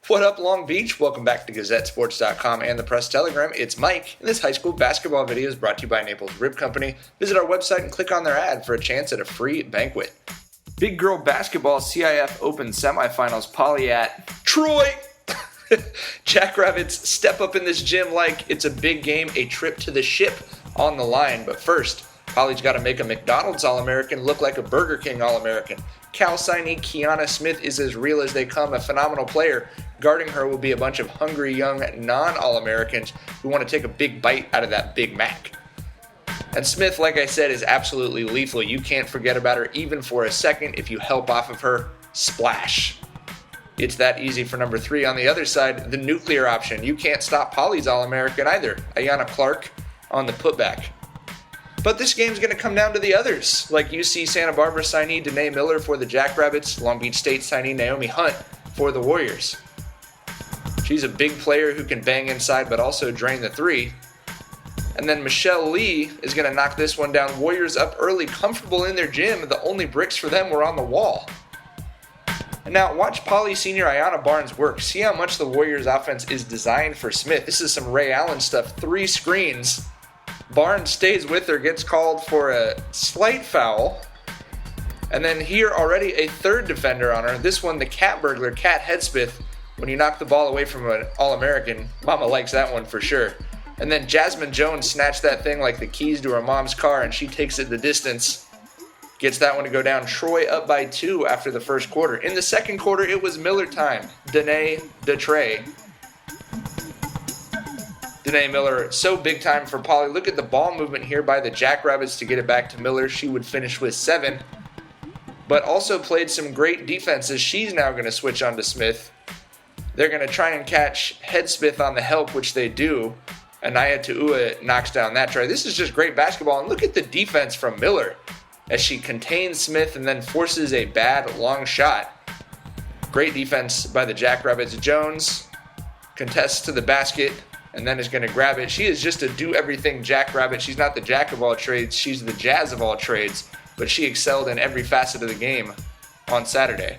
What up, Long Beach? Welcome back to GazetteSports.com and the Press Telegram. It's Mike, and this high school basketball video is brought to you by Naples Rib Company. Visit our website and click on their ad for a chance at a free banquet. Big girl basketball CIF Open semifinals. Poly at Troy. Jackrabbits step up in this gym like it's a big game, a trip to the ship on the line. But first, Poly's got to make a McDonald's All-American look like a Burger King All-American. Cal signee Kiana Smith is as real as they come, a phenomenal player. Guarding her will be a bunch of hungry young non-All-Americans who want to take a big bite out of that Big Mac. And Smith, like I said, is absolutely lethal. You can't forget about her even for a second. If you help off of her, splash. It's that easy for number 3. On the other side, the nuclear option. You can't stop Poly's All-American either. Ayanna Clark on the putback. But this game's going to come down to the others, like UC Santa Barbara signee Danae Miller for the Jackrabbits, Long Beach State signee Naomi Hunt for the Warriors. She's a big player who can bang inside but also drain the three. And then Michelle Lee is going to knock this one down. Warriors up early, comfortable in their gym. The only bricks for them were on the wall. And now watch Poly senior Ayanna Barnes work. See how much the Warriors offense is designed for Smith. This is some Ray Allen stuff. 3 screens. Barnes stays with her, gets called for a slight foul. And then here already a third defender on her. This one, the cat burglar, Kat Hedsmith. When you knock the ball away from an All-American, Mama likes that one for sure. And then Jasmine Jones snatched that thing like the keys to her mom's car, and she takes it the distance. Gets that one to go down. Troy up by 2 after the first quarter. In the second quarter, it was Miller time. Danae Miller, so big time for Poly. Look at the ball movement here by the Jackrabbits to get it back to Miller. She would finish with 7. But also played some great defenses. She's now going to switch on to Smith. They're going to try and catch Hedsmith on the help, which they do. Anaya Tu'ua knocks down that try. This is just great basketball. And look at the defense from Miller as she contains Smith and then forces a bad long shot. Great defense by the Jackrabbits. Jones contests to the basket and then is going to grab it. She is just a do-everything Jackrabbit. She's not the jack of all trades. She's the jazz of all trades. But she excelled in every facet of the game on Saturday.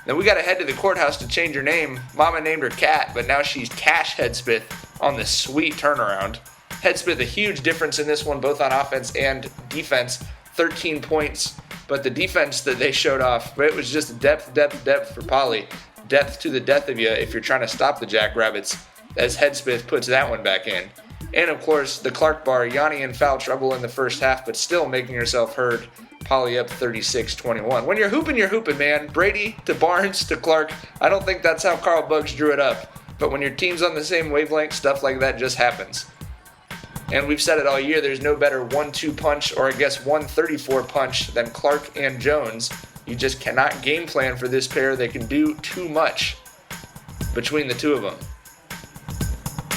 Then we got to head to the courthouse to change her name. Mama named her Kat, but now she's Cash Hedsmith on the sweet turnaround. Hedsmith, a huge difference in this one, both on offense and defense. 13 points, but the defense that they showed off, it was just depth for Poly. Depth to the death of you if you're trying to stop the Jackrabbits, as Hedsmith puts that one back in. And of course, the Clark bar, Yanni in foul trouble in the first half, but still making herself heard. Poly up 36-21. When you're hooping, man. Brady to Barnes to Clark. I don't think that's how Carl Buggs drew it up. But when your team's on the same wavelength, stuff like that just happens. And we've said it all year, there's no better 1-2 punch, or I guess 1-34 punch, than Clark and Jones. You just cannot game plan for this pair. They can do too much between the two of them.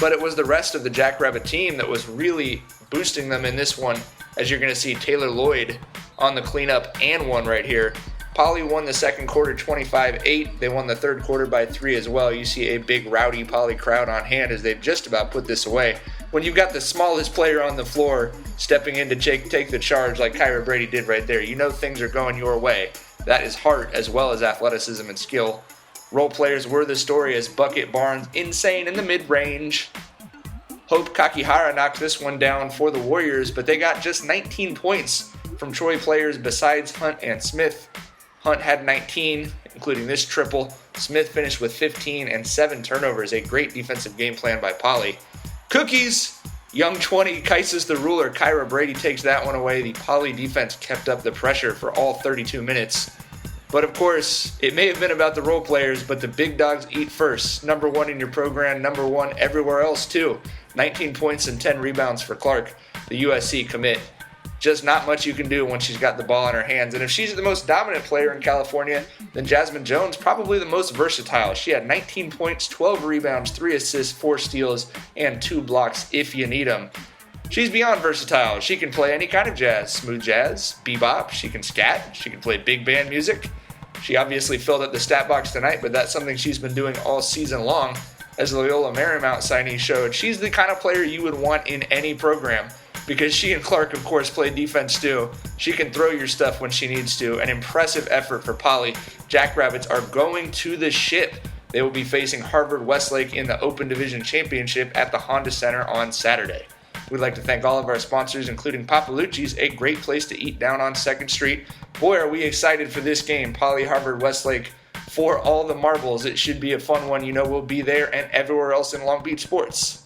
But it was the rest of the Jackrabbit team that was really boosting them in this one, as you're going to see Taylor Lloyd on the cleanup and one right here. Poly won the second quarter 25-8. They won the third quarter by 3 as well. You see a big rowdy Poly crowd on hand as they've just about put this away. When you've got the smallest player on the floor stepping in to take the charge like Kyra Brady did right there, you know things are going your way. That is heart as well as athleticism and skill. Role players were the story as Bucket Barnes, insane in the mid-range. Hope Kakihara knocked this one down for the Warriors, but they got just 19 points from Troy players besides Hunt and Smith. Hunt had 19, including this triple. Smith finished with 15 and 7 turnovers. A great defensive game plan by Poly. Cookies! Young 20, Kaisis the ruler. Kyra Brady takes that one away. The Poly defense kept up the pressure for all 32 minutes. But of course, it may have been about the role players, but the big dogs eat first. Number 1 in your program, number 1 everywhere else too. 19 points and 10 rebounds for Clark, the USC commit. Just not much you can do when she's got the ball in her hands. And if she's the most dominant player in California, then Jasmine Jones probably the most versatile. She had 19 points, 12 rebounds, 3 assists, 4 steals, and 2 blocks if you need them. She's beyond versatile. She can play any kind of jazz, smooth jazz, bebop. She can scat. She can play big band music. She obviously filled up the stat box tonight, but that's something she's been doing all season long. As the Loyola Marymount signee showed, she's the kind of player you would want in any program. Because she and Clark, of course, play defense too. She can throw your stuff when she needs to. An impressive effort for Poly. Jackrabbits are going to the ship They will be facing Harvard Westlake in the Open Division Championship at the Honda Center on Saturday. We'd like to thank all of our sponsors, including Papalucci's, a great place to eat down on 2nd Street. Boy, are we excited for this game, Poly Harvard Westlake, for all the marbles. It should be a fun one. You know we'll be there and everywhere else in Long Beach sports.